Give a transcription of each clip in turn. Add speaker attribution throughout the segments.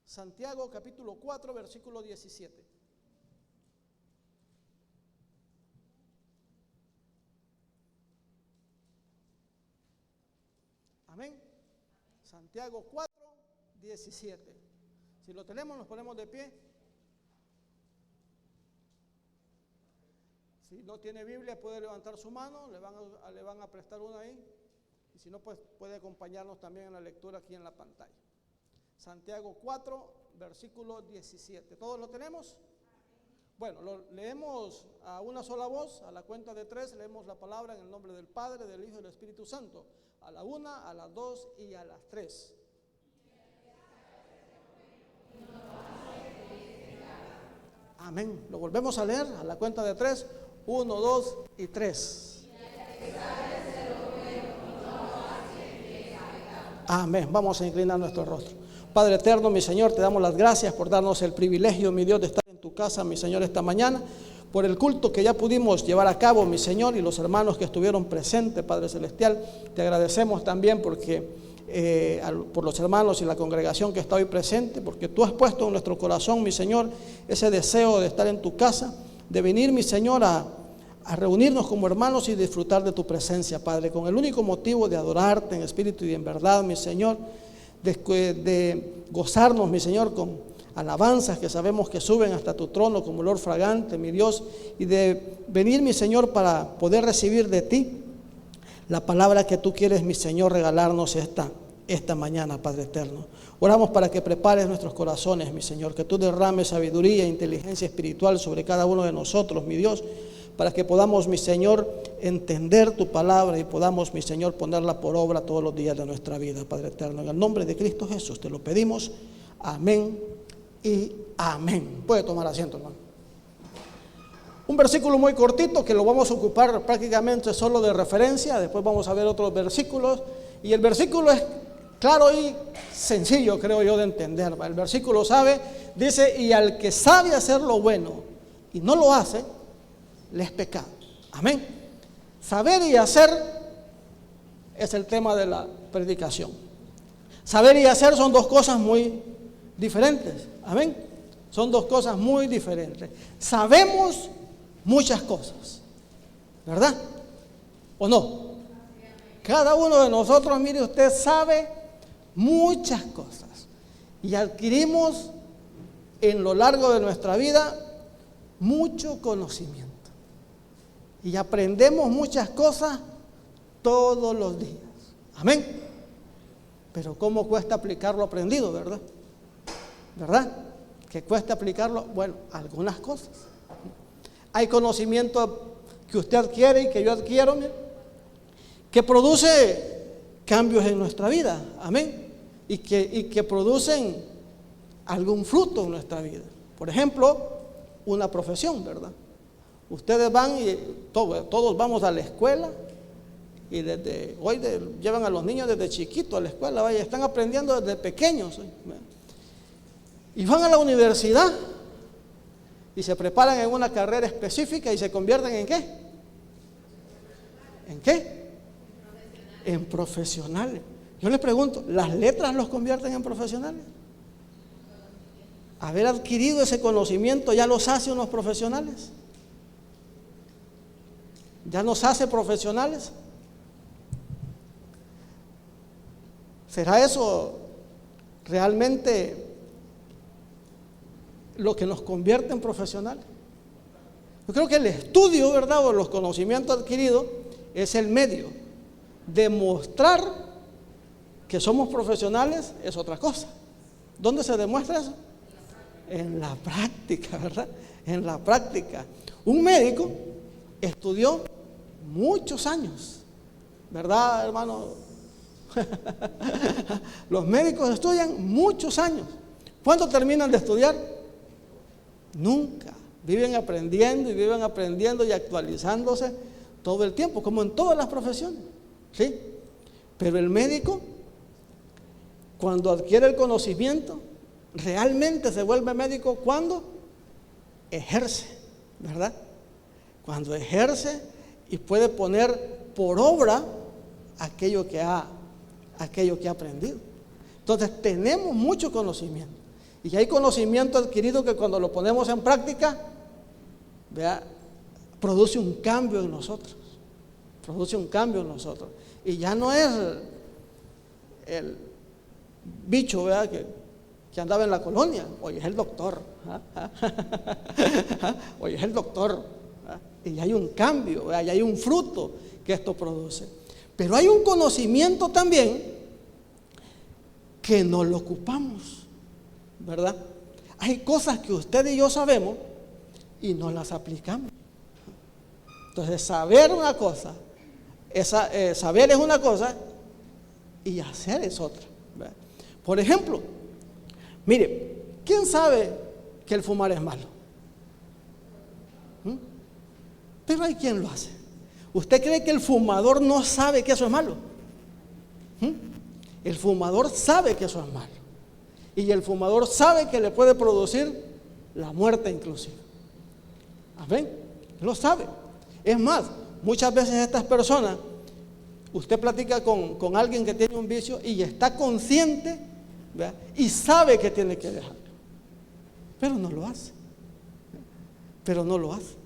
Speaker 1: Santiago capítulo 4, versículo 17. Amén. Santiago 4, 17. Si lo tenemos, nos ponemos de pie. Si no tiene Biblia, puede levantar su mano, le van a prestar una ahí. Y si no, pues puede acompañarnos también en la lectura aquí en la pantalla. Santiago 4, versículo 17. ¿Todos lo tenemos? Bueno, lo leemos a una sola voz, a la cuenta de 3, leemos la palabra en el nombre del Padre, del Hijo y del Espíritu Santo. A la 1, a las 2 y a las 3. Amén. Lo volvemos a leer a la cuenta de 3. 1, 2 y 3. Amén. Vamos a inclinar nuestro rostro. Padre eterno, mi Señor, te damos las gracias por darnos el privilegio, mi Dios, de estar en tu casa, mi Señor, esta mañana, por el culto que ya pudimos llevar a cabo, mi Señor, y los hermanos que estuvieron presentes, Padre Celestial. Te agradecemos también porque por los hermanos y la congregación que está hoy presente, porque tú has puesto en nuestro corazón, mi Señor, ese deseo de estar en tu casa, de venir, mi Señor, a reunirnos como hermanos y disfrutar de tu presencia, Padre, con el único motivo de adorarte en espíritu y en verdad, mi Señor, de gozarnos, mi Señor, con alabanzas que sabemos que suben hasta tu trono como olor fragante, mi Dios, y de venir, mi Señor, para poder recibir de ti la palabra que tú quieres, mi Señor, regalarnos esta mañana, Padre eterno. Oramos para que prepares nuestros corazones, mi Señor, que tú derrames sabiduría e inteligencia espiritual sobre cada uno de nosotros, mi Dios, para que podamos, mi Señor, entender tu palabra y podamos, mi Señor, ponerla por obra todos los días de nuestra vida, Padre eterno. En el nombre de Cristo Jesús te lo pedimos. Amén y amén. Puede tomar asiento, hermano. Un versículo muy cortito que lo vamos a ocupar prácticamente solo de referencia. Después vamos a ver otros versículos. Y el versículo es claro y sencillo, creo yo, de entender. El versículo dice, y al que sabe hacer lo bueno y no lo hace, le es pecado. Amén. Saber y hacer es el tema de la predicación. Saber y hacer son dos cosas muy diferentes. Amén. Son dos cosas muy diferentes. Sabemos muchas cosas, ¿verdad? ¿O no? Cada uno de nosotros, mire, usted sabe muchas cosas y adquirimos en lo largo de nuestra vida mucho conocimiento y aprendemos muchas cosas todos los días. Amén. Pero ¿cómo cuesta aplicar lo aprendido, verdad? ¿Verdad? ¿Que cuesta aplicarlo? Bueno, algunas cosas. Hay conocimiento que usted adquiere y que yo adquiero, que produce cambios en nuestra vida, amén, y que producen algún fruto en nuestra vida. Por ejemplo, una profesión, ¿verdad? Ustedes van y todos vamos a la escuela y desde hoy llevan a los niños desde chiquitos a la escuela, vaya, están aprendiendo desde pequeños, y van a la universidad y se preparan en una carrera específica y se convierten ¿en qué? ¿En qué? En profesionales. Yo les pregunto, ¿las letras los convierten en profesionales? Haber adquirido ese conocimiento ya los hace unos profesionales. ¿Ya nos hace profesionales? ¿Será eso realmente lo que nos convierte en profesionales? Yo creo que el estudio, ¿verdad?, o los conocimientos adquiridos es el medio. Demostrar que somos profesionales es otra cosa. ¿Dónde se demuestra eso? En la práctica, ¿verdad? En la práctica. Un médico estudió muchos años, ¿verdad, hermano? Los médicos estudian muchos años. ¿Cuándo terminan de estudiar? Nunca. Viven aprendiendo y actualizándose todo el tiempo, como en todas las profesiones, ¿sí? Pero el médico, cuando adquiere el conocimiento, realmente se vuelve médico cuando ejerce, ¿verdad? Cuando ejerce y puede poner por obra aquello que ha aprendido. Entonces tenemos mucho conocimiento Y hay conocimiento adquirido que cuando lo ponemos en práctica, vea, produce un cambio en nosotros. Produce un cambio en nosotros. Y ya no es el bicho, vea, que andaba en la colonia. Hoy es el doctor. Hoy es el doctor. Y ya hay un cambio, vea, ya hay un fruto que esto produce. Pero hay un conocimiento también que no lo ocupamos, ¿verdad? Hay cosas que usted y yo sabemos y no las aplicamos. Entonces, saber una cosa, saber es una cosa y hacer es otra, ¿verdad? Por ejemplo, mire, ¿quién sabe que el fumar es malo? Pero hay quien lo hace. ¿Usted cree que el fumador no sabe que eso es malo? El fumador sabe que eso es malo. Y el fumador sabe que le puede producir la muerte inclusive. ¿Amén? Lo sabe. Es más, muchas veces estas personas, usted platica con alguien que tiene un vicio y está consciente, ¿verdad? Y sabe que tiene que dejarlo. Pero no lo hace. Pero no lo hace.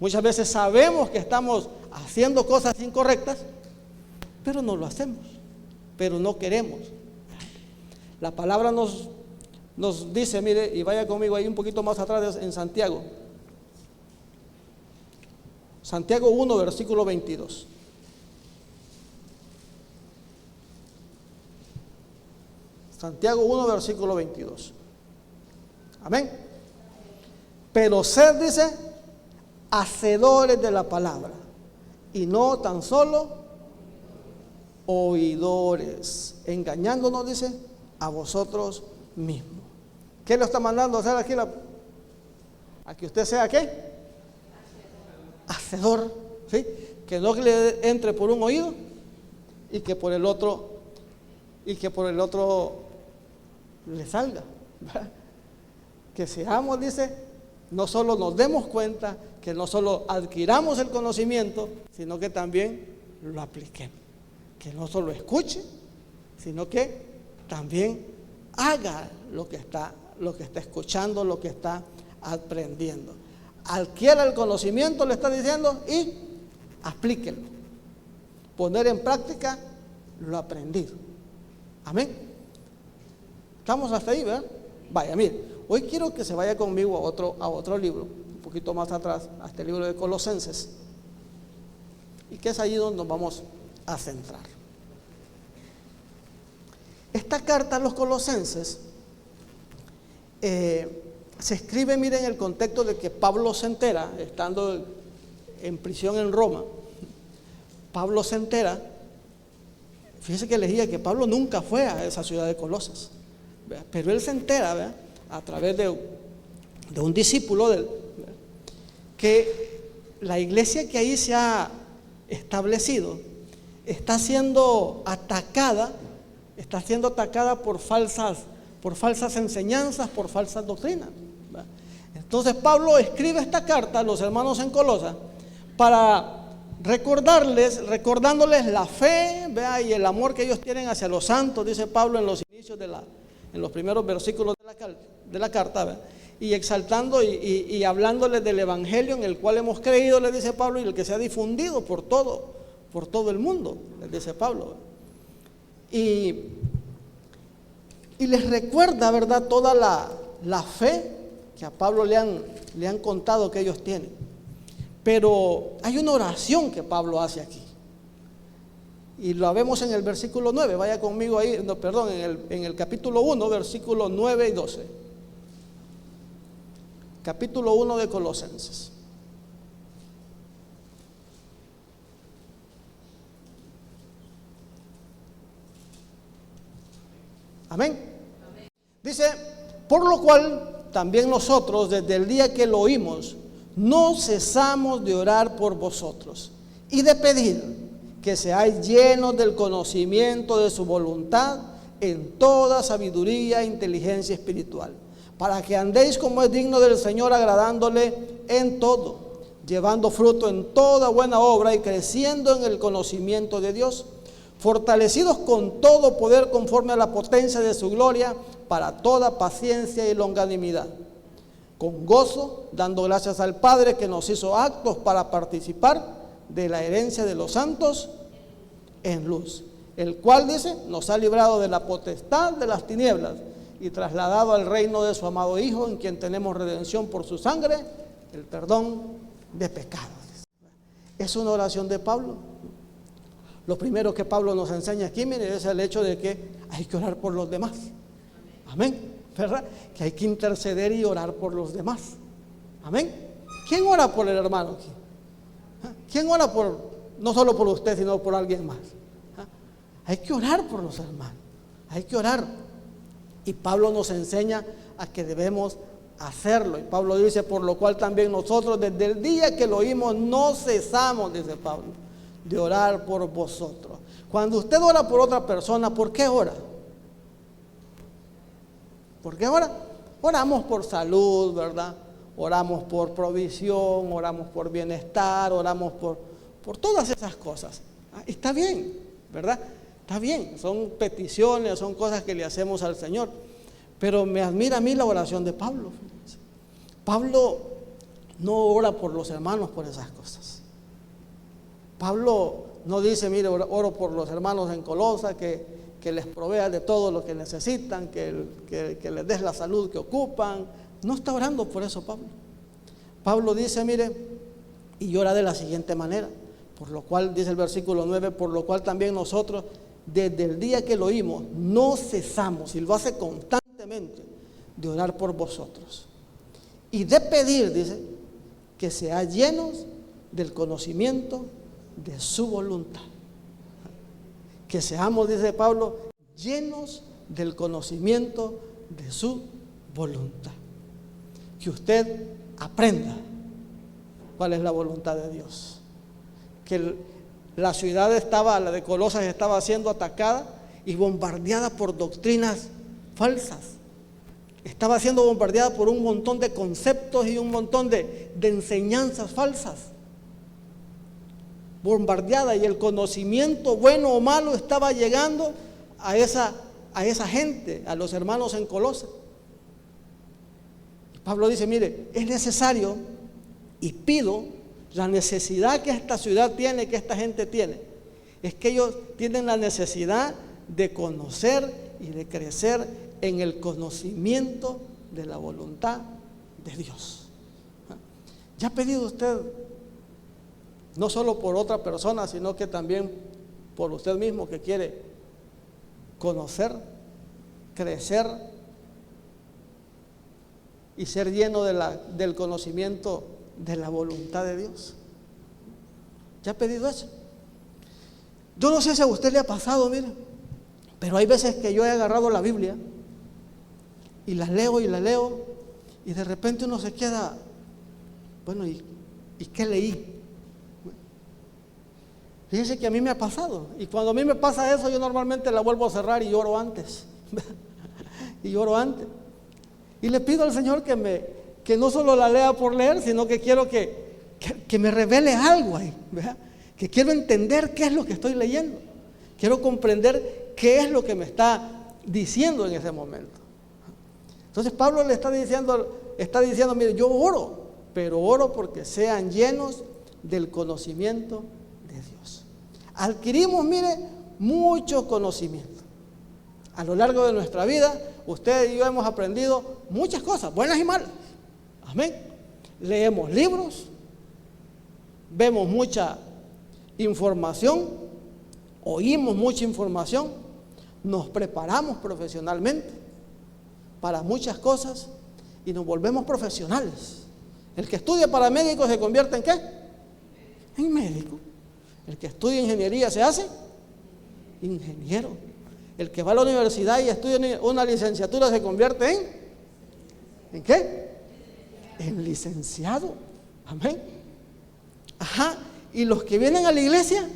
Speaker 1: Muchas veces sabemos que estamos haciendo cosas incorrectas, pero no lo hacemos, pero no queremos. La palabra nos dice, mire, y vaya conmigo ahí un poquito más atrás en Santiago. Santiago 1, versículo 22. Santiago 1, versículo 22. Amén. Pero sed, dice, hacedores de la palabra y no tan solo oidores, engañándonos, dice, a vosotros mismos. ¿Qué lo está mandando a hacer aquí? A que usted sea ¿qué? Hacedor, ¿sí? Que no le entre por un oído y que por el otro le salga, ¿verdad? Que seamos, dice, no solo nos demos cuenta, que no solo adquiramos el conocimiento, sino que también lo apliquemos. Que no solo escuche, sino que también haga lo que está escuchando, lo que está aprendiendo. Adquiera el conocimiento, le está diciendo, y aplíquelo. Poner en práctica lo aprendido. Amén. Estamos hasta ahí, ¿verdad? Vaya, mire, hoy quiero que se vaya conmigo a otro libro, un poquito más atrás, a este libro de Colosenses, y que es allí donde nos vamos a centrar. Esta carta a los Colosenses se escribe, miren, en el contexto de que Pablo se entera, estando en prisión en Roma. Pablo se entera, fíjese que leía que Pablo nunca fue a esa ciudad de Colosas, ¿verdad? Pero él se entera, ¿verdad?, a través de un discípulo de él, ¿verdad?, que la iglesia que ahí se ha establecido está siendo atacada por falsas enseñanzas, por falsas doctrinas, ¿verdad? Entonces Pablo escribe esta carta a los hermanos en Colosas para recordándoles la fe, ¿verdad?, y el amor que ellos tienen hacia los santos, dice Pablo en los inicios en los primeros versículos de la carta, ¿verdad?, y exaltando y hablándoles del evangelio en el cual hemos creído, le dice Pablo, y el que se ha difundido por todo el mundo, les dice Pablo, ¿verdad? Y les recuerda, ¿verdad?, toda la fe que a Pablo le han contado que ellos tienen. Pero hay una oración que Pablo hace aquí. Y lo vemos en el versículo 9. Vaya conmigo ahí, en el capítulo 1, versículos 9 y 12. Capítulo 1 de Colosenses. Amén. Dice, por lo cual también nosotros desde el día que lo oímos no cesamos de orar por vosotros y de pedir que seáis llenos del conocimiento de su voluntad en toda sabiduría e inteligencia espiritual, para que andéis como es digno del Señor, agradándole en todo, llevando fruto en toda buena obra y creciendo en el conocimiento de Dios, fortalecidos con todo poder conforme a la potencia de su gloria, para toda paciencia y longanimidad, con gozo, dando gracias al Padre que nos hizo aptos para participar de la herencia de los santos en luz, el cual, dice, nos ha librado de la potestad de las tinieblas y trasladado al reino de su amado Hijo, en quien tenemos redención por su sangre, el perdón de pecados. Es una oración de Pablo. Lo primero que Pablo nos enseña aquí, mire, es el hecho de que hay que orar por los demás. Amén, ¿verdad? Que hay que interceder y orar por los demás. Amén. ¿Quién ora por el hermano aquí? ¿Quién ora por, no solo por usted, sino por alguien más? Hay que orar por los hermanos. Hay que orar. Y Pablo nos enseña a que debemos hacerlo. Y Pablo dice, por lo cual también nosotros desde el día que lo oímos no cesamos, dice Pablo, de orar por vosotros. Cuando usted ora por otra persona, ¿por qué ora? ¿Por qué ora? Oramos por salud, ¿verdad? Oramos por provisión, oramos por bienestar, oramos por todas esas cosas. Está bien, ¿verdad? Está bien, son peticiones, son cosas que le hacemos al Señor. Pero me admira a mí la oración de Pablo. Pablo no ora por los hermanos por esas cosas. Pablo no dice, mire, oro por los hermanos en Colosa, que les provea de todo lo que necesitan, que les des la salud que ocupan. No está orando por eso Pablo. Pablo dice, mire, y ora de la siguiente manera, por lo cual, dice el versículo 9, por lo cual también nosotros, desde el día que lo oímos, no cesamos, y lo hace constantemente, de orar por vosotros. Y de pedir, dice, que seáis llenos del conocimiento de su voluntad. Que seamos, dice Pablo, llenos del conocimiento de su voluntad. Que usted aprenda cuál es la voluntad de Dios. Que la ciudad la de Colosas estaba siendo atacada y bombardeada por doctrinas falsas. Estaba siendo bombardeada por un montón de conceptos y un montón de enseñanzas falsas. Bombardeada, y el conocimiento bueno o malo estaba llegando a esa gente, a los hermanos en Colosas. Pablo dice, mire, es necesario y pido, la necesidad que esta ciudad tiene, que esta gente tiene, es que ellos tienen la necesidad de conocer y de crecer en el conocimiento de la voluntad de Dios. ¿Ya ha pedido usted, no solo por otra persona, sino que también por usted mismo, que quiere conocer, crecer y ser lleno del conocimiento de la voluntad de Dios? ¿Ya ha pedido eso? Yo no sé si a usted le ha pasado, mire, pero hay veces que yo he agarrado la Biblia y la leo y de repente uno se queda, bueno, ¿y qué leí? Fíjense que a mí me ha pasado, y cuando a mí me pasa eso, yo normalmente la vuelvo a cerrar y lloro antes. Y lloro antes. Y le pido al Señor que no solo la lea por leer, sino que quiero que me revele algo ahí, ¿verdad? Que quiero entender qué es lo que estoy leyendo. Quiero comprender qué es lo que me está diciendo en ese momento. Entonces Pablo le está diciendo, mire, yo oro, pero oro porque sean llenos del conocimiento de Dios. Adquirimos, mire, mucho conocimiento. A lo largo de nuestra vida, usted y yo hemos aprendido muchas cosas, buenas y malas. Amén. Leemos libros, vemos mucha información, oímos mucha información, nos preparamos profesionalmente para muchas cosas y nos volvemos profesionales. El que estudia para médico se convierte en ¿qué? En médico. El que estudia ingeniería se hace ingeniero. El que va a la universidad y estudia una licenciatura se convierte ¿en qué? En licenciado. Amén. Ajá. Y los que vienen a la iglesia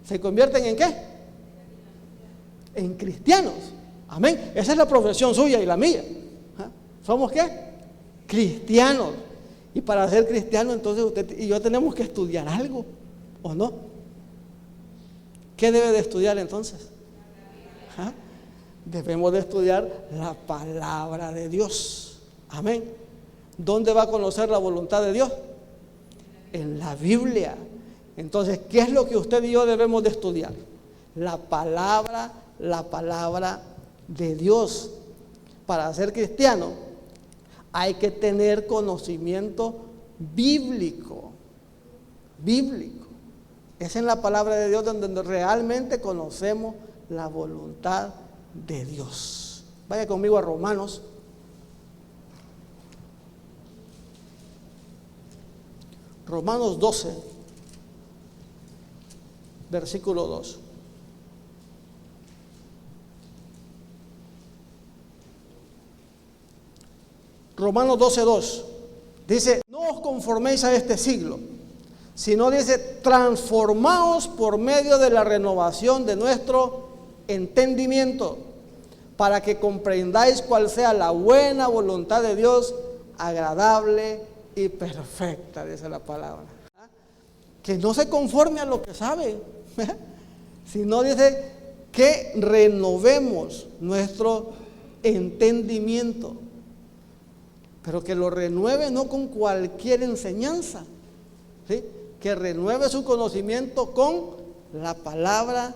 Speaker 1: se convierten ¿en qué? En cristianos. Amén. Esa es la profesión suya y la mía. ¿Ah? ¿Somos qué? Cristianos. Y para ser cristiano, entonces usted y yo tenemos que estudiar algo, ¿o no? ¿Qué debe de estudiar entonces? ¿Ah? Debemos de estudiar la palabra de Dios. Amén. ¿Dónde va a conocer la voluntad de Dios? En la Biblia. Entonces, ¿qué es lo que usted y yo debemos de estudiar? La palabra de Dios. Para ser cristiano hay que tener conocimiento bíblico. Es en la palabra de Dios donde realmente conocemos la voluntad de Dios. Vaya conmigo a Romanos. Romanos 12, versículo 2. Romanos 12, 2. Dice, no os conforméis a este siglo, sino dice, transformaos por medio de la renovación de nuestro entendimiento, para que comprendáis cuál sea la buena voluntad de Dios, agradable y perfecta, dice la palabra. Que no se conforme a lo que sabe, sino dice que renovemos nuestro entendimiento, pero que lo renueve no con cualquier enseñanza, ¿sí? Que renueve su conocimiento con la palabra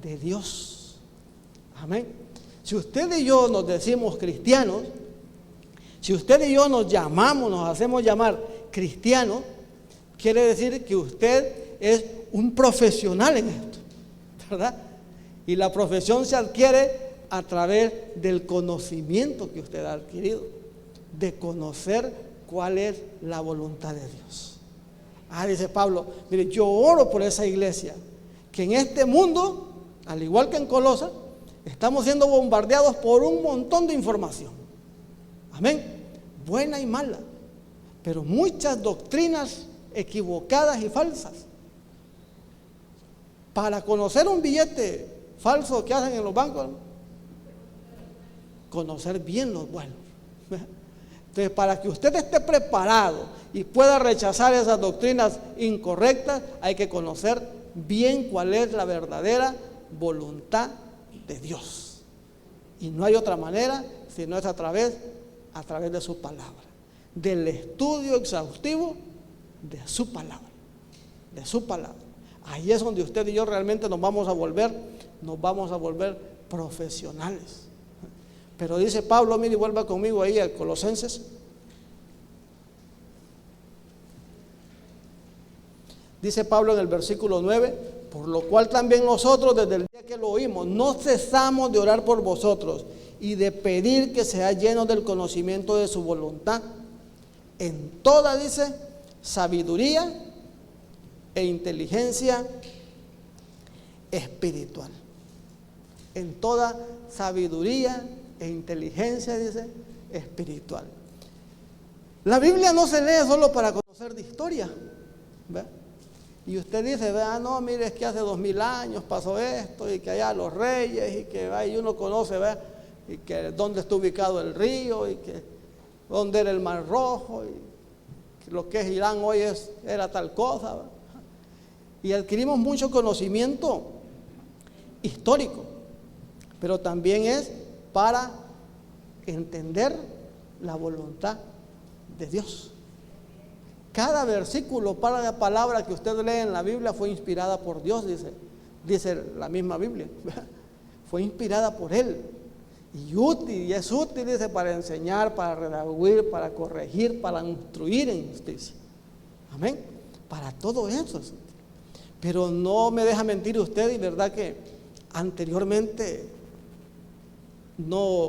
Speaker 1: de Dios. Amén. Si usted y yo nos decimos cristianos, si usted y yo nos hacemos llamar cristianos, quiere decir que usted es un profesional en esto, ¿verdad? Y la profesión se adquiere a través del conocimiento que usted ha adquirido, de conocer cuál es la voluntad de Dios. Dice Pablo, mire, yo oro por esa iglesia, que en este mundo, al igual que en Colosas, estamos siendo bombardeados por un montón de información. Amén. Buena y mala, pero muchas doctrinas equivocadas y falsas. Para conocer un billete falso que hacen en los bancos, conocer bien los buenos. Entonces, para que usted esté preparado y pueda rechazar esas doctrinas incorrectas, hay que conocer bien cuál es la verdadera voluntad de Dios. Y no hay otra manera si no es a través de su palabra, del estudio exhaustivo de su palabra, Ahí es donde usted y yo realmente nos vamos a volver profesionales. Pero dice Pablo, mire, vuelva conmigo ahí a Colosenses. Dice Pablo en el versículo 9, por lo cual también nosotros desde el día que lo oímos no cesamos de orar por vosotros y de pedir que seáis llenos del conocimiento de su voluntad, en toda, dice, sabiduría e inteligencia espiritual. En toda sabiduría e inteligencia, dice, espiritual. La Biblia no se lee solo para conocer de historia, ¿ve? Y usted dice, no, mire, es que hace 2000 años pasó esto, y que allá los reyes, y que ahí uno conoce, ¿ve? Y que dónde está ubicado el río, y que dónde era el Mar Rojo, y que lo que es Irán hoy era tal cosa, ¿ve? Y adquirimos mucho conocimiento histórico, pero también es para entender la voluntad de Dios. Cada versículo, para la palabra que usted lee en la Biblia fue inspirada por Dios, dice la misma Biblia. Fue inspirada por Él. Y es útil, dice, para enseñar, para redarguir, para corregir, para instruir en justicia. Amén. Para todo eso. Pero no me deja mentir usted, y verdad que anteriormente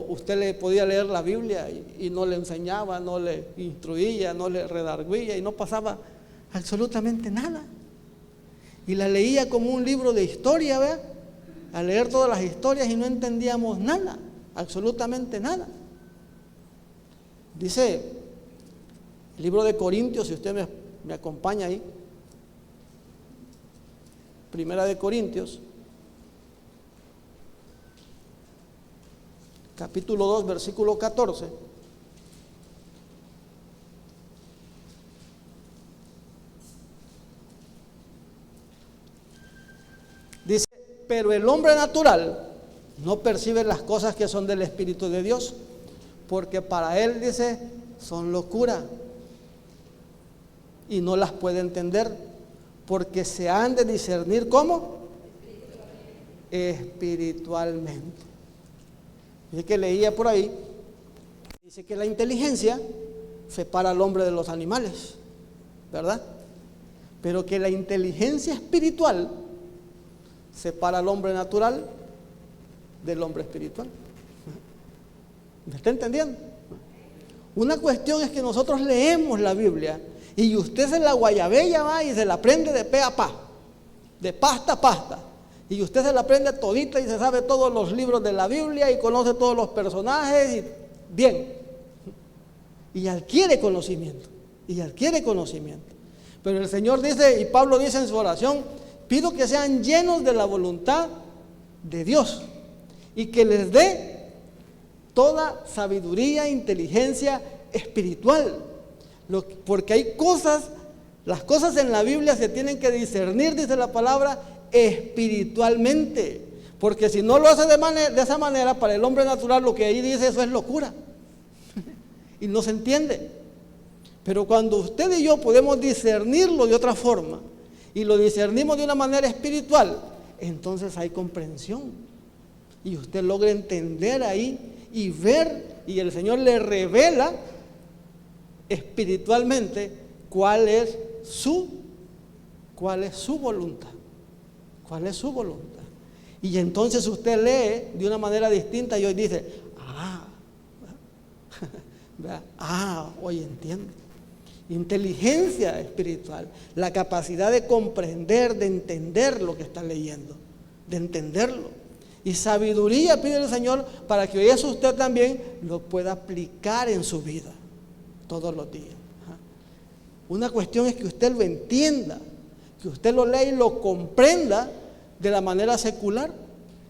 Speaker 1: usted le podía leer la Biblia y no le enseñaba, no le instruía, no le redarguía, y no pasaba absolutamente nada. Y la leía como un libro de historia, ¿verdad? A leer todas las historias y no entendíamos nada, absolutamente nada. Dice el libro de Corintios, si usted me acompaña ahí, Primera de Corintios, capítulo 2, versículo 14. Pero el hombre natural no percibe las cosas que son del Espíritu de Dios, porque para él, dice, son locura y no las puede entender, porque se han de discernir ¿cómo? Espiritualmente. Dice que leía por ahí, dice que la inteligencia separa al hombre de los animales, ¿verdad? Pero que la inteligencia espiritual separa al hombre natural del hombre espiritual. ¿Me está entendiendo? Una cuestión es que nosotros leemos la Biblia y usted se la guayabella va y se la aprende de pe a pa, de pasta a pasta, y usted se la aprende todita y se sabe todos los libros de la Biblia y conoce todos los personajes y bien, y adquiere conocimiento, pero el Señor dice, y Pablo dice en su oración, pido que sean llenos de la voluntad de Dios y que les dé toda sabiduría e inteligencia espiritual. Porque hay cosas, las cosas en la Biblia se tienen que discernir, dice la palabra, espiritualmente. Porque si no lo hace de esa manera, para el hombre natural lo que ahí dice, eso es locura. Y no se entiende. Pero cuando usted y yo podemos discernirlo de otra forma, y lo discernimos de una manera espiritual, entonces hay comprensión. Y usted logra entender ahí y ver, y el Señor le revela espiritualmente cuál es su voluntad. Y entonces usted lee de una manera distinta y hoy dice, hoy entiendo. Inteligencia espiritual, la capacidad de comprender, de entender lo que está leyendo, de entenderlo. Y sabiduría pide el Señor para que eso usted también lo pueda aplicar en su vida todos los días. Una cuestión es que usted lo entienda, que usted lo lea y lo comprenda de la manera secular,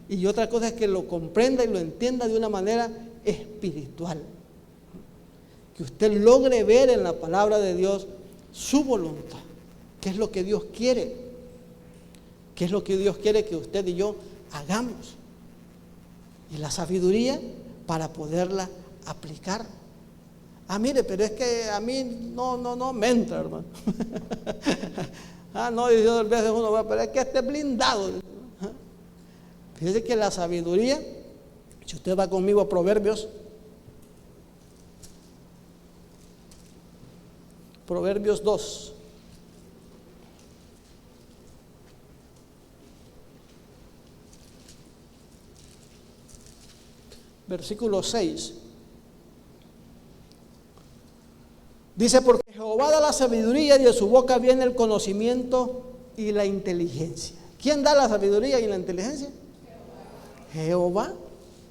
Speaker 1: y otra cosa es que lo comprenda y lo entienda de una manera espiritual. Que usted logre ver en la palabra de Dios su voluntad, qué es lo que Dios quiere, qué es lo que Dios quiere que usted y yo hagamos, y la sabiduría para poderla aplicar. Mire, pero es que a mí no me entra, hermano. Dice a veces uno, pero es que esté blindado. Fíjese que la sabiduría, si usted va conmigo a Proverbios 2. Versículo 6. Dice, porque Jehová da la sabiduría y de su boca viene el conocimiento y la inteligencia. ¿Quién da la sabiduría y la inteligencia? Jehová.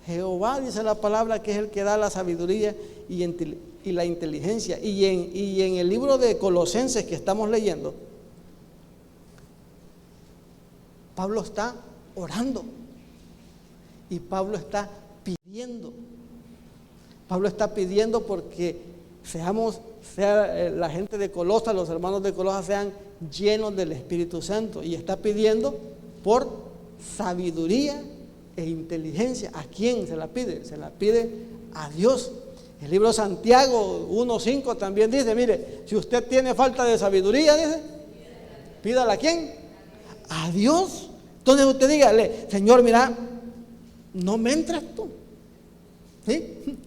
Speaker 1: Jehová dice la palabra que es el que da la sabiduría y la inteligencia. Y en el libro de Colosenses que estamos leyendo, Pablo está orando y Pablo está pidiendo. Pablo está pidiendo porque sea la gente de Colosas, los hermanos de Colosas sean llenos del Espíritu Santo, y está pidiendo por sabiduría e inteligencia. ¿A quién se la pide? Se la pide a Dios. El libro de Santiago 1:5 también dice, mire, si usted tiene falta de sabiduría, dice, pídala a quién, a Dios. Entonces usted dígale, Señor, mira, no me entras tú, ¿sí?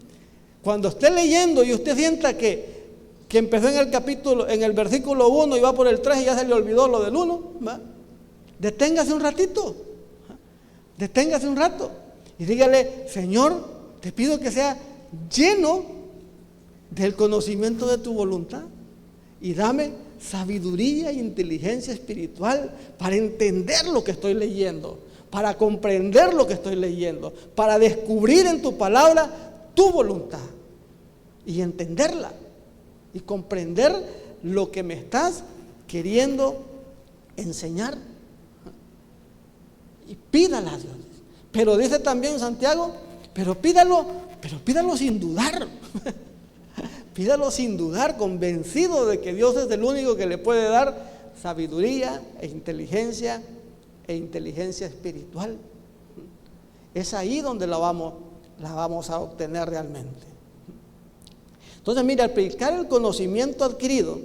Speaker 1: Cuando esté leyendo y usted sienta que empezó en el versículo 1 y va por el 3 y ya se le olvidó lo del 1, ¿va? Deténgase un ratito, deténgase un rato y dígale, Señor, te pido que sea lleno del conocimiento de tu voluntad y dame sabiduría e inteligencia espiritual para entender lo que estoy leyendo, para comprender lo que estoy leyendo, para descubrir en tu palabra tu voluntad y entenderla y comprender lo que me estás queriendo enseñar. Y pídala a Dios. Pero dice también Santiago, pero pídalo sin dudar. Pídalo sin dudar, convencido de que Dios es el único que le puede dar sabiduría e inteligencia e inteligencia espiritual. Es ahí donde la vamos a obtener realmente. Entonces, mira, aplicar el conocimiento adquirido,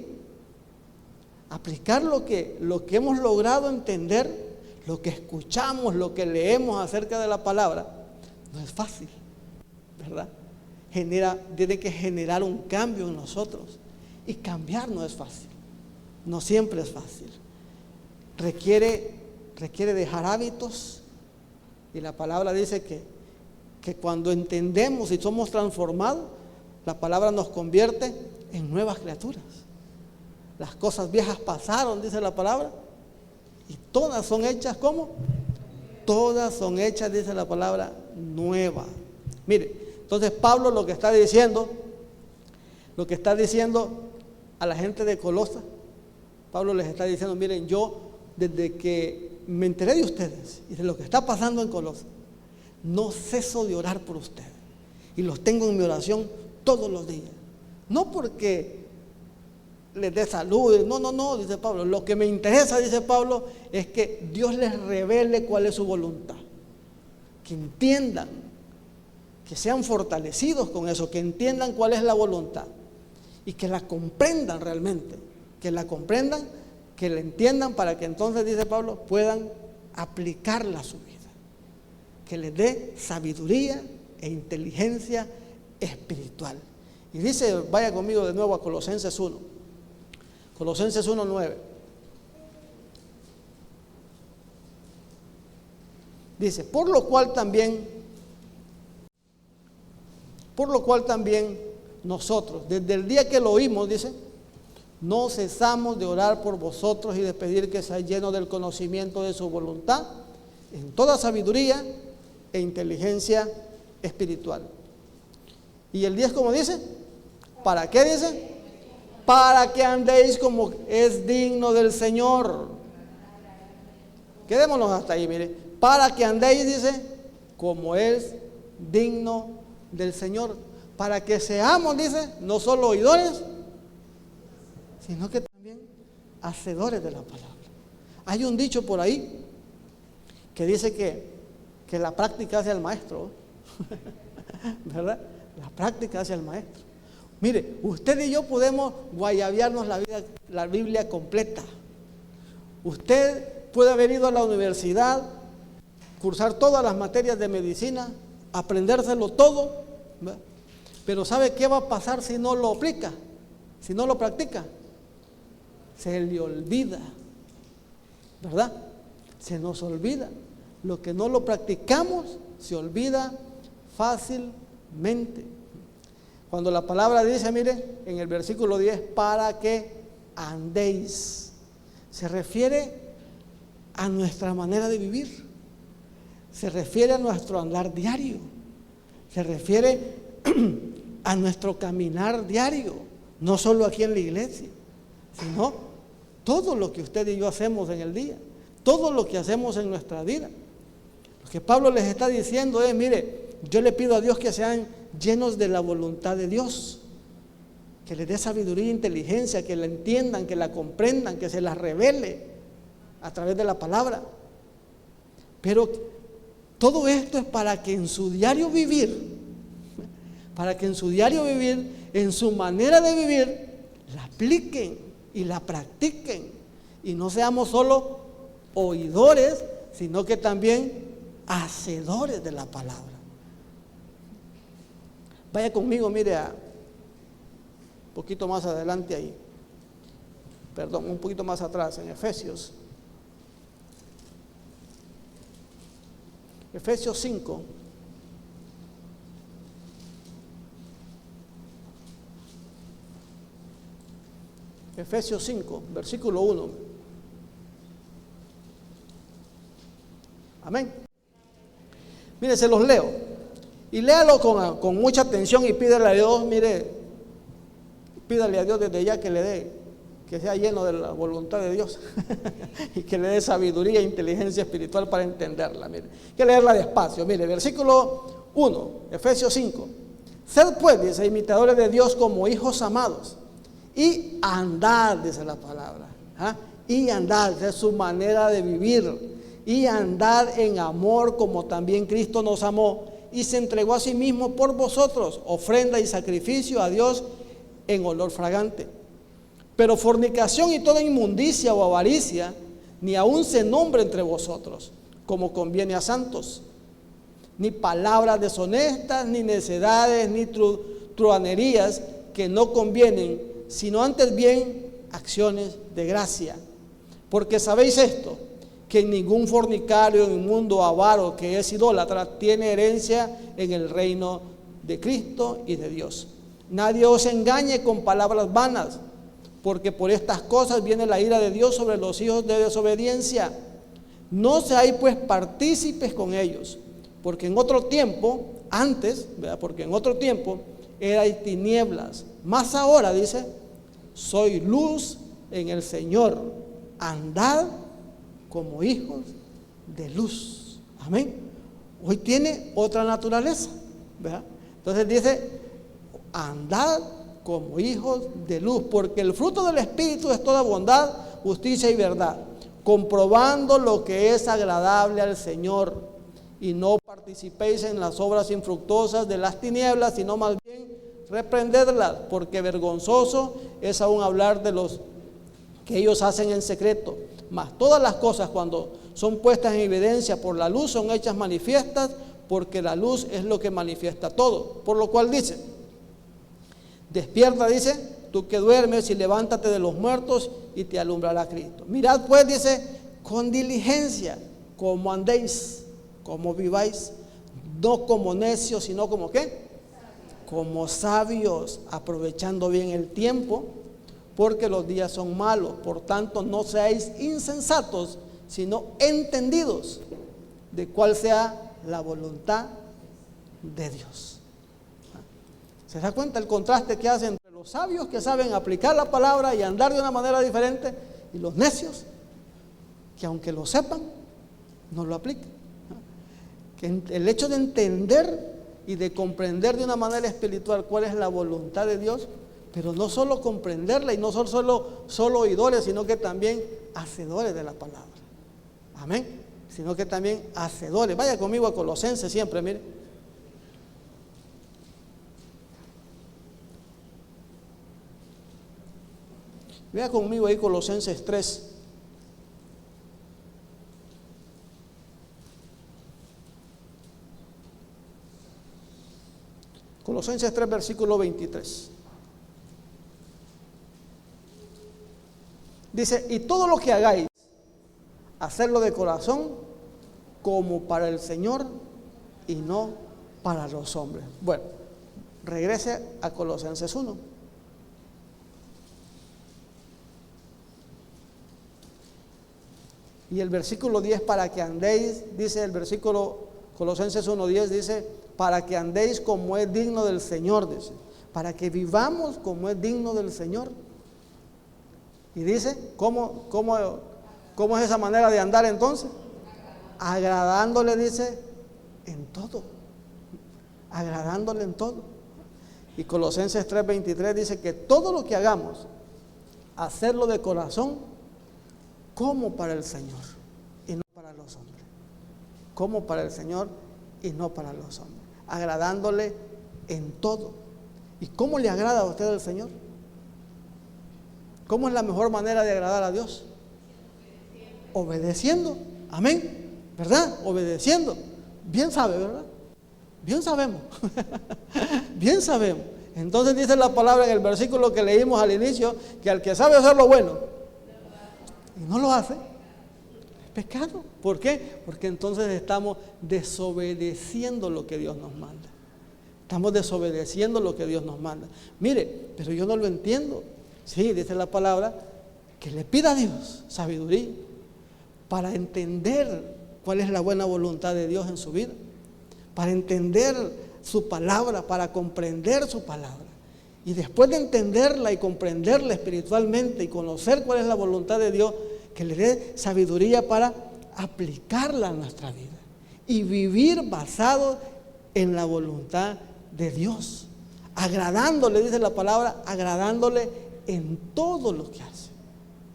Speaker 1: aplicar lo que hemos logrado entender, lo que escuchamos, lo que leemos acerca de la palabra, no es fácil, ¿verdad? Tiene que generar un cambio en nosotros. Y cambiar no es fácil, no siempre es fácil. Requiere dejar hábitos, y la palabra dice que cuando entendemos y somos transformados, la palabra nos convierte en nuevas criaturas. Las cosas viejas pasaron, dice la palabra, y todas son hechas, ¿cómo? Todas son hechas, dice la palabra, nuevas. Mire, entonces Pablo lo que está diciendo a la gente de Colosa, Pablo les está diciendo, miren, yo desde que me enteré de ustedes y de lo que está pasando en Colosa, no ceso de orar por ustedes. Y los tengo en mi oración todos los días. No porque les dé salud, no, dice Pablo. Lo que me interesa, dice Pablo, es que Dios les revele cuál es su voluntad. Que entiendan, que sean fortalecidos con eso, que entiendan cuál es la voluntad. Y que la comprendan realmente, que la comprendan, que la entiendan para que entonces, dice Pablo, puedan aplicarla a su vida. Que les dé sabiduría e inteligencia espiritual. Y dice, vaya conmigo de nuevo a Colosenses 1. Colosenses 1:9. Dice, por lo cual también nosotros, desde el día que lo oímos, dice, no cesamos de orar por vosotros y de pedir que seáis llenos del conocimiento de su voluntad, en toda sabiduría e inteligencia espiritual. Y el 10, como dice, ¿para qué dice? Para que andéis como es digno del Señor. Quedémonos hasta ahí, mire. Para que andéis, dice, como es digno del Señor. Para que seamos, dice, no solo oidores, sino que también hacedores de la palabra. Hay un dicho por ahí que dice que la práctica hace al maestro, ¿verdad? La práctica hace al maestro. Mire, usted y yo podemos guayabearnos la Biblia completa. Usted puede haber ido a la universidad, cursar todas las materias de medicina, aprendérselo todo, ¿verdad? Pero ¿sabe qué va a pasar si no lo aplica? Si no lo practica. Se le olvida, ¿verdad? Se nos olvida. Lo que no lo practicamos se olvida fácilmente. Cuando la palabra dice, mire, en el versículo 10, para que andéis, se refiere a nuestra manera de vivir, se refiere a nuestro andar diario, se refiere a nuestro caminar diario, no solo aquí en la iglesia, sino todo lo que usted y yo hacemos en el día, todo lo que hacemos en nuestra vida. Lo que Pablo les está diciendo es, mire, yo le pido a Dios que sean llenos de la voluntad de Dios, que les dé sabiduría e inteligencia, que la entiendan, que la comprendan, que se la revele a través de la palabra. Pero todo esto es para que en su diario vivir, en su manera de vivir, la apliquen y la practiquen, y no seamos solo oidores, sino que también hacedores de la palabra. Vaya conmigo, mire, un poquito más adelante ahí, un poquito más atrás, en Efesios 5. Efesios 5, versículo 1. Amén. Mire, se los leo. Y léalo con mucha atención y pídale a Dios, mire, pídale a Dios desde ya que le dé, que sea lleno de la voluntad de Dios y que le dé sabiduría e inteligencia espiritual para entenderla. Mire, hay que leerla despacio. Mire, versículo 1, Efesios 5. Sed pues, dice, imitadores de Dios como hijos amados, y andad, dice la palabra, y andad, es su manera de vivir, y andad en amor como también Cristo nos amó y se entregó a sí mismo por vosotros, ofrenda y sacrificio a Dios en olor fragante. Pero fornicación y toda inmundicia o avaricia, ni aun se nombre entre vosotros, como conviene a santos, ni palabras deshonestas, ni necedades, ni truhanerías que no convienen, sino antes bien acciones de gracia. Porque sabéis esto, que ningún fornicario, inmundo, avaro, que es idólatra, tiene herencia en el reino de Cristo y de Dios. Nadie os engañe con palabras vanas, porque por estas cosas viene la ira de Dios sobre los hijos de desobediencia. No seáis pues partícipes con ellos, porque en otro tiempo, antes, ¿verdad? Porque en otro tiempo erais tinieblas, mas ahora, dice, soy luz en el Señor, andad como hijos de luz. Amén. Hoy tiene otra naturaleza, ¿verdad? Entonces dice, andad como hijos de luz, porque el fruto del Espíritu es toda bondad, justicia y verdad, comprobando lo que es agradable al Señor, y no participéis en las obras infructuosas de las tinieblas, sino más bien reprendedlas, porque vergonzoso es aún hablar de los que ellos hacen en secreto. Mas todas las cosas, cuando son puestas en evidencia por la luz, son hechas manifiestas, porque la luz es lo que manifiesta todo. Por lo cual dice, despierta, dice, tú que duermes, y levántate de los muertos, y te alumbrará Cristo. Mirad pues, dice, con diligencia, cómo andéis, cómo viváis, no como necios, sino como ¿qué? Como sabios, aprovechando bien el tiempo, porque los días son malos. Por tanto, no seáis insensatos, sino entendidos de cuál sea la voluntad de Dios. ¿Se da cuenta el contraste que hace entre los sabios que saben aplicar la palabra y andar de una manera diferente, y los necios que aunque lo sepan, no lo aplican? Que el hecho de entender y de comprender de una manera espiritual cuál es la voluntad de Dios, pero no solo comprenderla y no solo oidores, sino que también hacedores de la palabra. Amén. Sino que también hacedores. Vaya conmigo a Colosenses siempre, mire. Vea conmigo ahí Colosenses 3. Colosenses 3, versículo 23. Dice, y todo lo que hagáis, hacerlo de corazón, como para el Señor y no para los hombres. Bueno, regrese a Colosenses 1. Y el versículo 10, para que andéis, dice el versículo Colosenses 1:10, dice, para que andéis como es digno del Señor, dice, para que vivamos como es digno del Señor. Y dice, ¿cómo es esa manera de andar entonces? Agradándole, dice, en todo. Agradándole en todo. Y Colosenses 3:23 dice que todo lo que hagamos, hacerlo de corazón, como para el Señor y no para los hombres. Como para el Señor y no para los hombres. Agradándole en todo. ¿Y cómo le agrada a usted al Señor? ¿Cómo es la mejor manera de agradar a Dios? Obedeciendo. Amén. ¿Verdad? Obedeciendo. Bien sabe, ¿verdad? Bien sabemos. Bien sabemos. Entonces dice la palabra en el versículo que leímos al inicio, que al que sabe hacer lo bueno y no lo hace, es pecado. ¿Por qué? Porque entonces estamos desobedeciendo lo que Dios nos manda. Estamos desobedeciendo lo que Dios nos manda. Mire, pero yo no lo entiendo. Sí, dice la palabra, que le pida a Dios sabiduría para entender cuál es la buena voluntad de Dios en su vida, para entender su palabra, para comprender su palabra. Y después de entenderla y comprenderla espiritualmente y conocer cuál es la voluntad de Dios, que le dé sabiduría para aplicarla a nuestra vida y vivir basado en la voluntad de Dios, agradándole, dice la palabra, agradándole en todo lo que hace,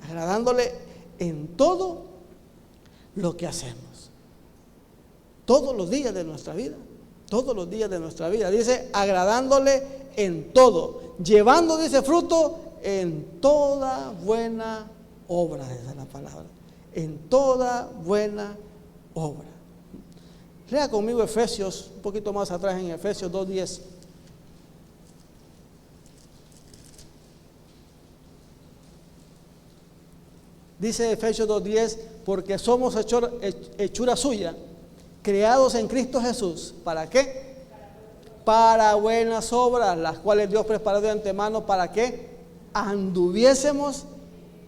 Speaker 1: agradándole en todo lo que hacemos. todos los días de nuestra vida. Todos los días de nuestra vida. Dice, agradándole en todo. Llevando, dice, fruto en toda buena obra, esa es la palabra. En toda buena obra. Lea conmigo Efesios, un poquito más atrás en Efesios 2:10. Dice Efesios 2:10, porque somos hechura suya, creados en Cristo Jesús. ¿Para qué? Para buenas obras, las cuales Dios preparó de antemano para que anduviésemos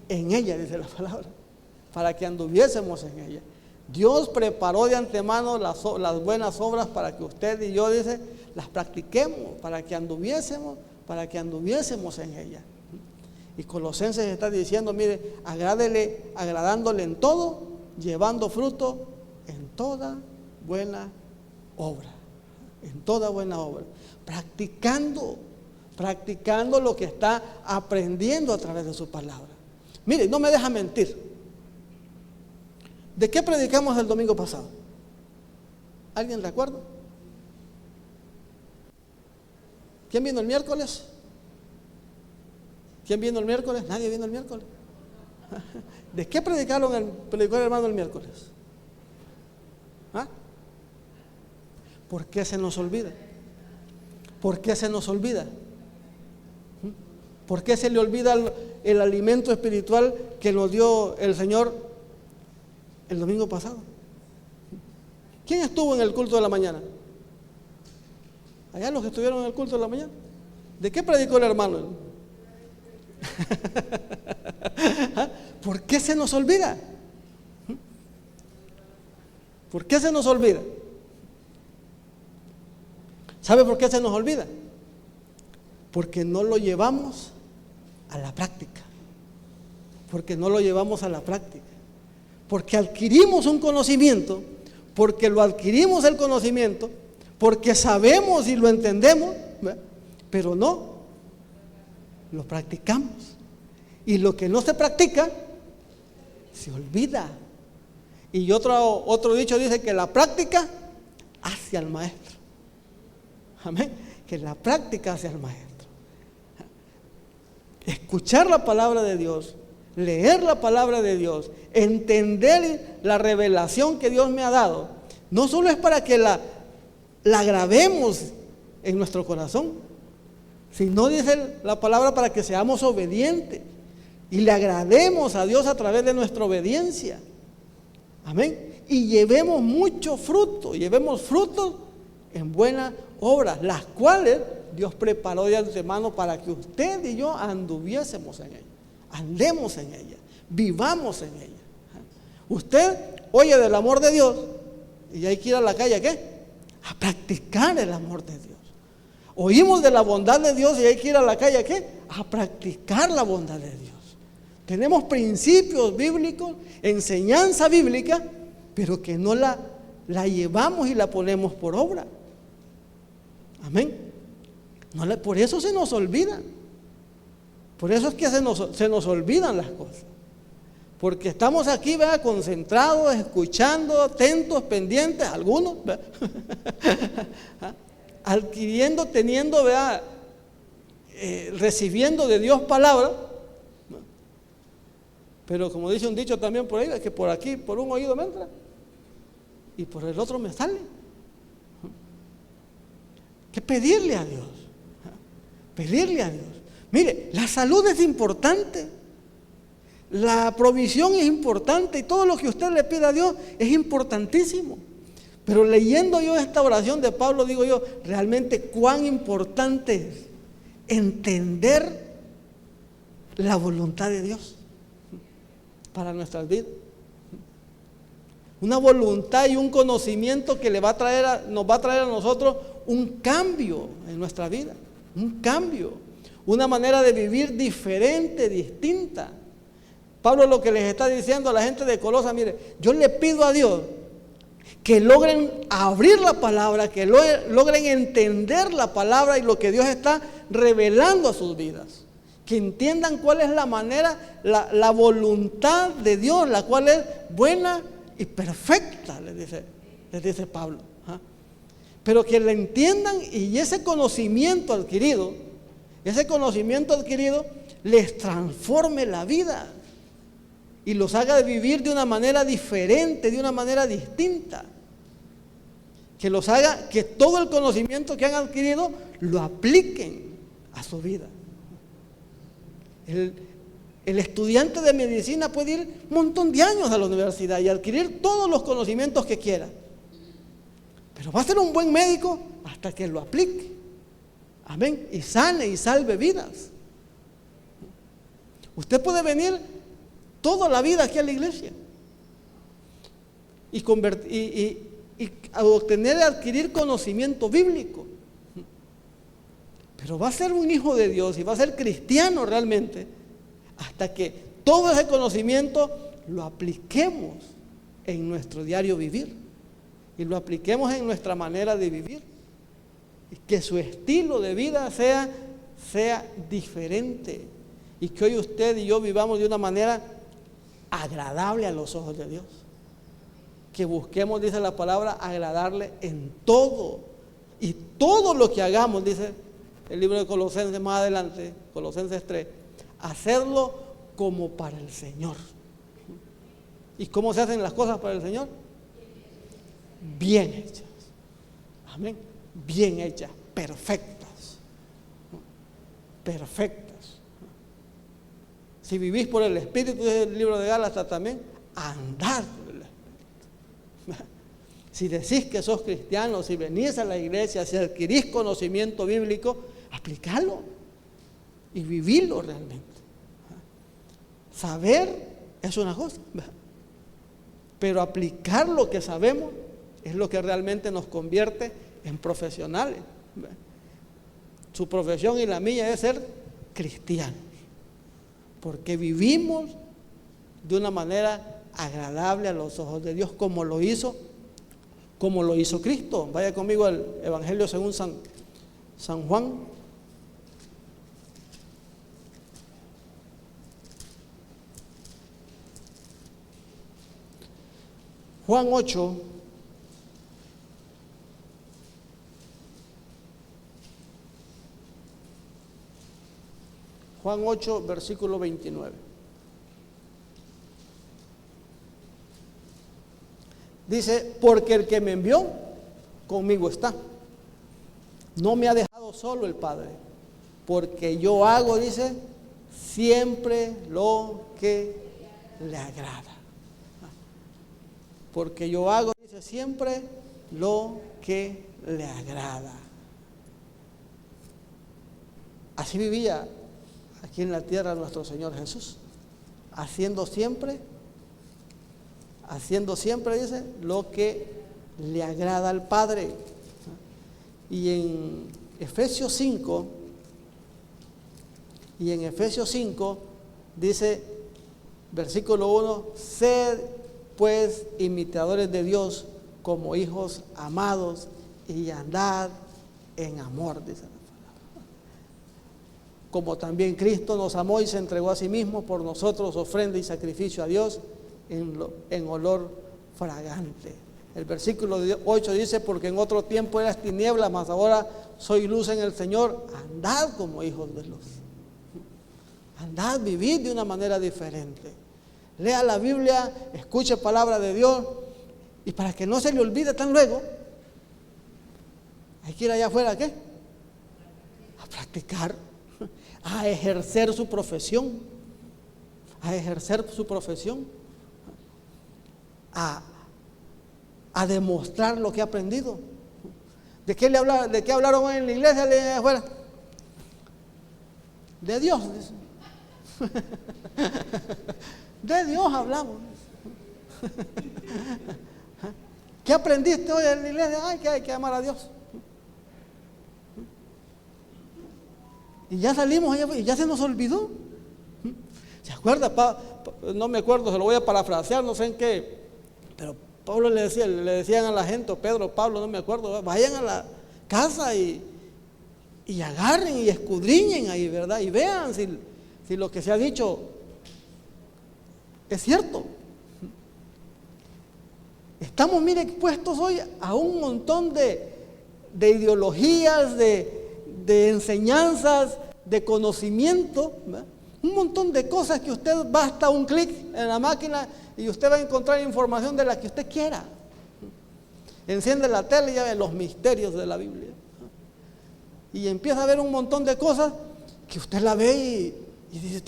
Speaker 1: en ella, dice la palabra. Para que anduviésemos en ella. Dios preparó de antemano las buenas obras para que usted y yo, dice, las practiquemos, para que anduviésemos en ella. Y Colosenses está diciendo, mire, agradándole en todo, llevando fruto en toda buena obra. En toda buena obra. Practicando lo que está aprendiendo a través de su palabra. Mire, no me deja mentir. ¿De qué predicamos el domingo pasado? ¿Alguien recuerda? ¿Quién vino el miércoles? ¿Quién vino el miércoles? Nadie vino el miércoles. ¿De qué predicó el hermano el miércoles? ¿Ah? ¿Por qué se nos olvida? ¿Por qué se nos olvida? ¿Por qué se le olvida el alimento espiritual que nos dio el Señor el domingo pasado? ¿Quién estuvo en el culto de la mañana? Allá los que estuvieron en el culto de la mañana. ¿De qué predicó el hermano? ¿Por qué se nos olvida? ¿Por qué se nos olvida? ¿Sabe por qué se nos olvida? Porque no lo llevamos a la práctica. Porque no lo llevamos a la práctica. Porque adquirimos un conocimiento, porque lo adquirimos el conocimiento, porque sabemos y lo entendemos, ¿verdad? Pero no lo practicamos. Y lo que no se practica, se olvida. Y otro dicho dice que la práctica hace al maestro. Amén. Que la práctica hace al maestro. Escuchar la palabra de Dios, leer la palabra de Dios, entender la revelación que Dios me ha dado, no solo es para que la grabemos en nuestro corazón, sino, dice la palabra, para que seamos obedientes y le agrademos a Dios a través de nuestra obediencia. Amén. Y llevemos mucho fruto, llevemos frutos en buenas obras, las cuales Dios preparó de antemano para que usted y yo anduviésemos en ella, andemos en ella, vivamos en ella. Usted oye del amor de Dios y hay que ir a la calle, ¿a qué? A practicar el amor de Dios. Oímos de la bondad de Dios y hay que ir a la calle, ¿a qué? A practicar la bondad de Dios. Tenemos principios bíblicos, enseñanza bíblica, pero que no la llevamos y la ponemos por obra. Amén. Por eso se nos olvida. Por eso es que se nos olvidan las cosas. Porque estamos aquí, ¿verdad?, concentrados, escuchando, atentos, pendientes, algunos, ¿verdad? Adquiriendo, teniendo, ¿verdad?, recibiendo de Dios palabra. Pero como dice un dicho también por ahí, es que por aquí, por un oído me entra y por el otro me sale. Que pedirle a Dios. Pedirle a Dios. Mire, la salud es importante. La provisión es importante y todo lo que usted le pida a Dios es importantísimo. Pero leyendo yo esta oración de Pablo, digo yo, realmente cuán importante es entender la voluntad de Dios para nuestras vidas. Una voluntad y un conocimiento que nos va a traer a nosotros un cambio en nuestra vida, un cambio, una manera de vivir diferente, distinta. Pablo lo que les está diciendo a la gente de Colosas, mire, yo le pido a Dios que logren abrir la palabra, que logren entender la palabra y lo que Dios está revelando a sus vidas. Que entiendan cuál es la manera, la voluntad de Dios, la cual es buena y perfecta, les dice les dice Pablo. Pero que le entiendan y ese conocimiento adquirido les transforme la vida y los haga vivir de una manera diferente, de una manera distinta. Que los haga, que todo el conocimiento que han adquirido lo apliquen a su vida. El estudiante de medicina puede ir un montón de años a la universidad y adquirir todos los conocimientos que quiera. Pero va a ser un buen médico hasta que lo aplique. Amén. Y sane y salve vidas. Usted puede venir toda la vida aquí a la iglesia y obtener y adquirir conocimiento bíblico. Pero va a ser un hijo de Dios y va a ser cristiano realmente hasta que todo ese conocimiento lo apliquemos en nuestro diario vivir y lo apliquemos en nuestra manera de vivir y que su estilo de vida sea diferente y que hoy usted y yo vivamos de una manera agradable a los ojos de Dios. Que busquemos, dice la palabra, agradarle en todo. Y todo lo que hagamos, dice el libro de Colosenses más adelante, Colosenses 3, hacerlo como para el Señor. ¿Y cómo se hacen las cosas para el Señor? Bien hechas. Amén. Bien hechas, perfectas. Perfectas. Si vivís por el Espíritu, dice el libro de Gálatas también, andad por el Espíritu. Si decís que sos cristiano, si venís a la iglesia, si adquirís conocimiento bíblico, aplicalo y vivilo realmente. Saber es una cosa, pero aplicar lo que sabemos es lo que realmente nos convierte en profesionales. Su profesión y la mía es ser cristianos, porque vivimos de una manera agradable a los ojos de Dios, como lo hizo Cristo. Vaya conmigo al Evangelio según San Juan. Juan 8. Juan 8, versículo 29. Dice, porque el que me envió, conmigo está. No me ha dejado solo el Padre, porque yo hago, dice, siempre lo que le agrada. Porque yo hago, dice, siempre lo que le agrada. Así vivía aquí en la tierra nuestro Señor Jesús, haciendo siempre, dice, lo que le agrada al Padre. Y en Efesios 5, dice, versículo 1, sed pues imitadores de Dios como hijos amados y andad en amor, dice la palabra. Como también Cristo nos amó y se entregó a sí mismo por nosotros, ofrenda y sacrificio a Dios en olor fragante. El versículo 8 dice, porque en otro tiempo eras tinieblas, mas ahora soy luz en el Señor. Andad como hijos de luz. Andad, vivid de una manera diferente. Lea la Biblia, escuche palabra de Dios, y para que no se le olvide tan luego, hay que ir allá afuera, ¿a qué? A practicar, a ejercer su profesión, a demostrar lo que ha aprendido. ¿De qué hablaron hoy en la iglesia? Le afuera. De Dios. De Dios hablamos. ¿Qué aprendiste hoy en la iglesia? Ay, que hay que amar a Dios. Y ya salimos allá y ya se nos olvidó. ¿Se acuerda? No me acuerdo, se lo voy a parafrasear, no sé en qué. Pero Pablo le decían a la gente, o Pedro, Pablo, no me acuerdo, vayan a la casa y agarren y escudriñen ahí, ¿verdad? Y vean si lo que se ha dicho es cierto. Estamos, mire, expuestos hoy a un montón de ideologías, de enseñanzas, de conocimiento, ¿verdad? Un montón de cosas que usted basta un clic en la máquina y usted va a encontrar información de la que usted quiera. Enciende la tele y ya ve los misterios de la Biblia. Y empieza a ver un montón de cosas que usted la ve y dice,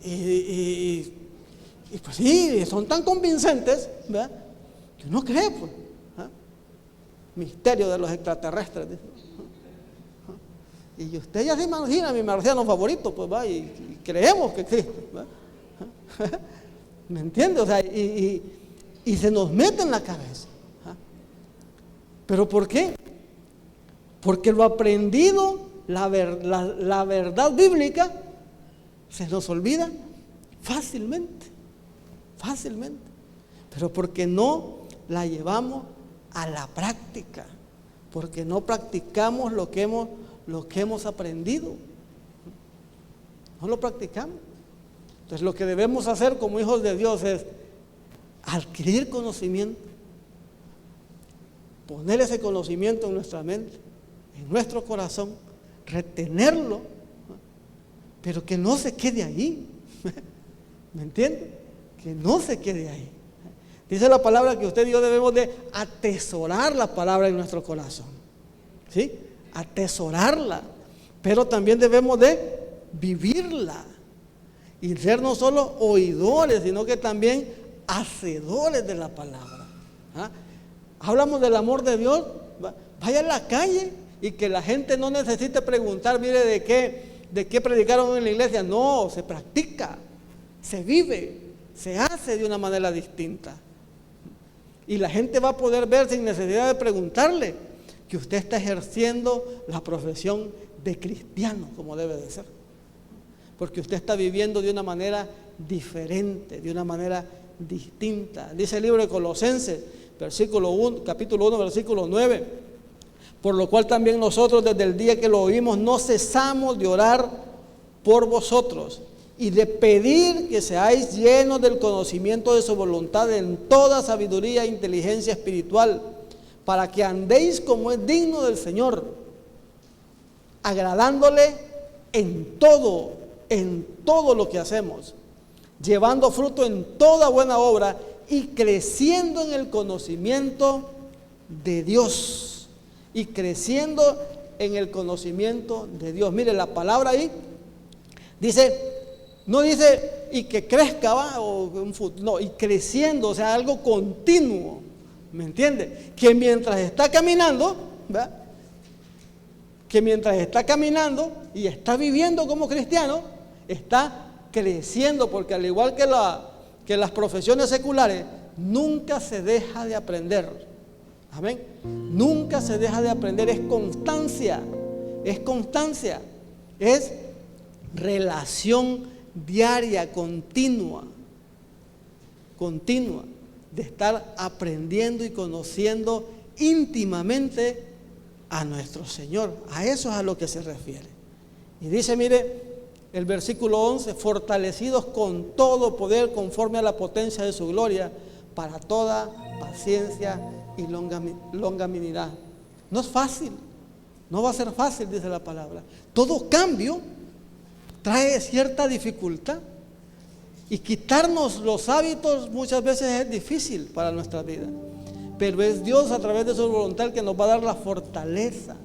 Speaker 1: y pues sí, son tan convincentes, ¿verdad?, que uno cree, pues. Misterio de los extraterrestres. Y usted ya se imagina a mi marciano favorito, pues va, y creemos que existe, ¿verdad? ¿Me entiende? O sea, y se nos mete en la cabeza. ¿Pero por qué? Porque lo aprendido, la verdad bíblica, se nos olvida fácilmente. Pero porque no la llevamos a la práctica, porque no practicamos lo que hemos aprendido. No lo practicamos. Entonces lo que debemos hacer como hijos de Dios es adquirir conocimiento, poner ese conocimiento en nuestra mente, en nuestro corazón, retenerlo, pero que no se quede ahí. ¿Me entiende? Que no se quede ahí. Dice la palabra que usted y yo debemos de atesorar la palabra en nuestro corazón, ¿sí? Atesorarla, pero también debemos de vivirla y ser no solo oidores, sino que también hacedores de la palabra. Hablamos del amor de Dios, vaya a la calle y que la gente no necesite preguntar, mire, de qué predicaron en la iglesia. No, se practica, se vive, se hace de una manera distinta. Y la gente va a poder ver sin necesidad de preguntarle que usted está ejerciendo la profesión de cristiano como debe de ser. Porque usted está viviendo de una manera diferente, de una manera distinta. Dice el libro de Colosenses, capítulo 1, versículo 9. Por lo cual también nosotros desde el día que lo oímos no cesamos de orar por vosotros y de pedir que seáis llenos del conocimiento de su voluntad en toda sabiduría e inteligencia espiritual, para que andéis como es digno del Señor, agradándole en todo lo que hacemos, llevando fruto en toda buena obra y creciendo en el conocimiento de Dios. Y creciendo en el conocimiento de Dios. Mire, la palabra ahí dice, no dice y que crezca, ¿va? No, y creciendo, o sea, algo continuo. ¿Me entiende? Que mientras está caminando, ¿verdad?, que mientras está caminando y está viviendo como cristiano, está creciendo, porque al igual que las profesiones seculares, nunca se deja de aprender. Amén. Nunca se deja de aprender, es constancia, es relación diaria, continua, de estar aprendiendo y conociendo íntimamente a nuestro Señor. A eso es a lo que se refiere. Y dice, mire, el versículo 11, fortalecidos con todo poder conforme a la potencia de su gloria, para toda paciencia y longanimidad. No es fácil, no va a ser fácil, dice la palabra. Todo cambio trae cierta dificultad y quitarnos los hábitos muchas veces es difícil para nuestra vida, pero es Dios a través de su voluntad el que nos va a dar la fortaleza,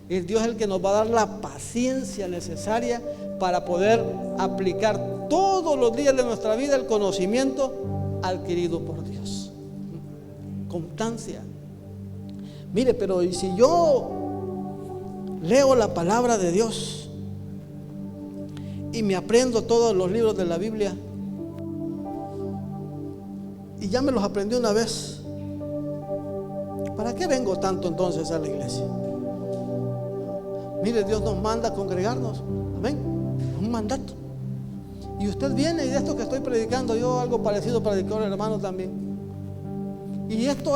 Speaker 1: es Dios el que nos va a dar la paciencia necesaria para poder aplicar todos los días de nuestra vida el conocimiento adquirido por Dios. Constancia. Mire, pero ¿y si yo leo la palabra de Dios y me aprendo todos los libros de la Biblia y ya me los aprendí una vez? ¿Para qué vengo tanto entonces a la iglesia? Mire, Dios nos manda a congregarnos. Amén. Un mandato. Y usted viene, y de esto que estoy predicando, yo algo parecido predicó el hermano también. Y esto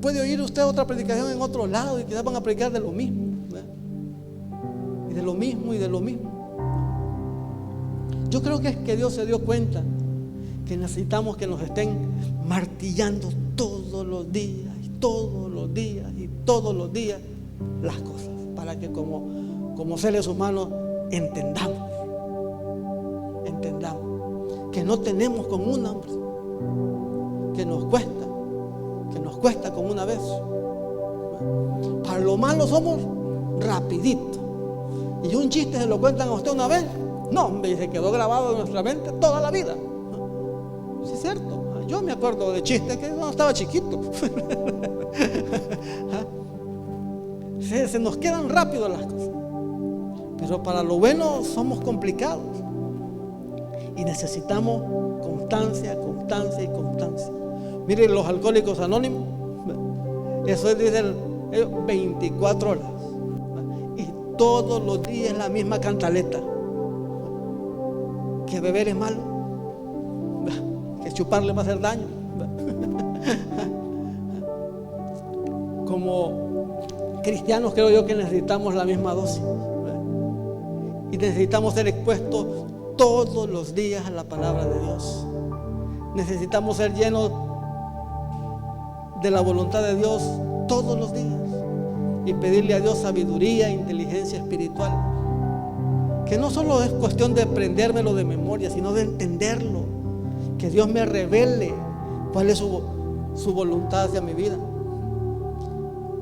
Speaker 1: puede oír usted otra predicación en otro lado y quizás van a predicar de lo mismo, ¿verdad? Y de lo mismo y de lo mismo. Yo creo que es que Dios se dio cuenta que necesitamos que nos estén martillando todos los días y todos los días y todos los días las cosas, para que como seres humanos entendamos que no tenemos con una, que nos cuesta con una vez. Para lo malo somos rapidito, y un chiste se lo cuentan a usted una vez, no hombre, y se quedó grabado en nuestra mente toda la vida. Sí, es cierto, yo me acuerdo de chistes que cuando estaba chiquito. Se nos quedan rápido las cosas, pero para lo bueno somos complicados y necesitamos constancia. Miren, los alcohólicos anónimos, eso es, dicen ellos, 24 horas y todos los días la misma cantaleta: que beber es malo, que chuparle va a hacer daño. Como cristianos creo yo que necesitamos la misma dosis, y necesitamos ser expuestos todos los días a la palabra de Dios. Necesitamos ser llenos de la voluntad de Dios todos los días y pedirle a Dios sabiduría e inteligencia espiritual, que no solo es cuestión de aprendérmelo de memoria, sino de entenderlo, que Dios me revele cuál es su voluntad hacia mi vida,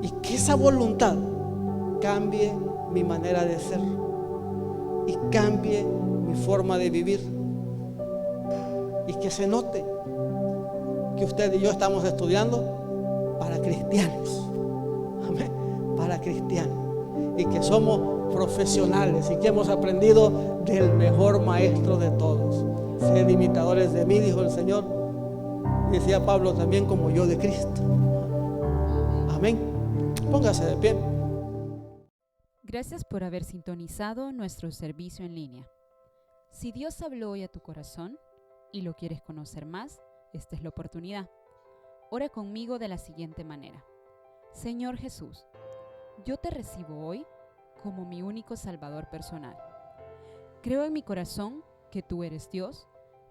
Speaker 1: y que esa voluntad cambie mi manera de ser y cambie mi forma de vivir, y que se note que usted y yo estamos estudiando para cristianos. Amén. Para cristianos, y que somos profesionales y que hemos aprendido del mejor maestro de todos. Sed imitadores de mí, dijo el Señor. Decía Pablo también, como yo de Cristo. Amén. Póngase de pie.
Speaker 2: Gracias por haber sintonizado nuestro servicio en línea. Si Dios habló hoy a tu corazón y lo quieres conocer más, esta es la oportunidad. Ora conmigo de la siguiente manera: Señor Jesús, yo te recibo hoy como mi único Salvador personal. Creo en mi corazón que tú eres Dios,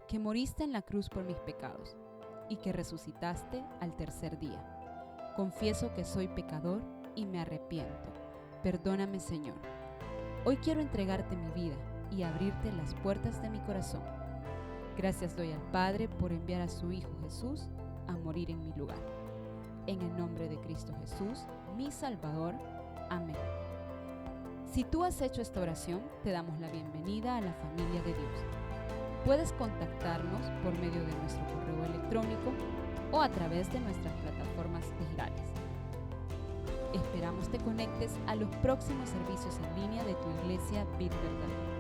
Speaker 2: que moriste en la cruz por mis pecados y que resucitaste al tercer día. Confieso que soy pecador y me arrepiento. Perdóname, Señor. Hoy quiero entregarte mi vida y abrirte las puertas de mi corazón. Gracias doy al Padre por enviar a su Hijo Jesús a morir en mi lugar. En el nombre de Cristo Jesús, mi Salvador. Amén. Si tú has hecho esta oración, te damos la bienvenida a la familia de Dios. Puedes contactarnos por medio de nuestro correo electrónico o a través de nuestras plataformas digitales. Esperamos te conectes a los próximos servicios en línea de tu iglesia Vid Verdad.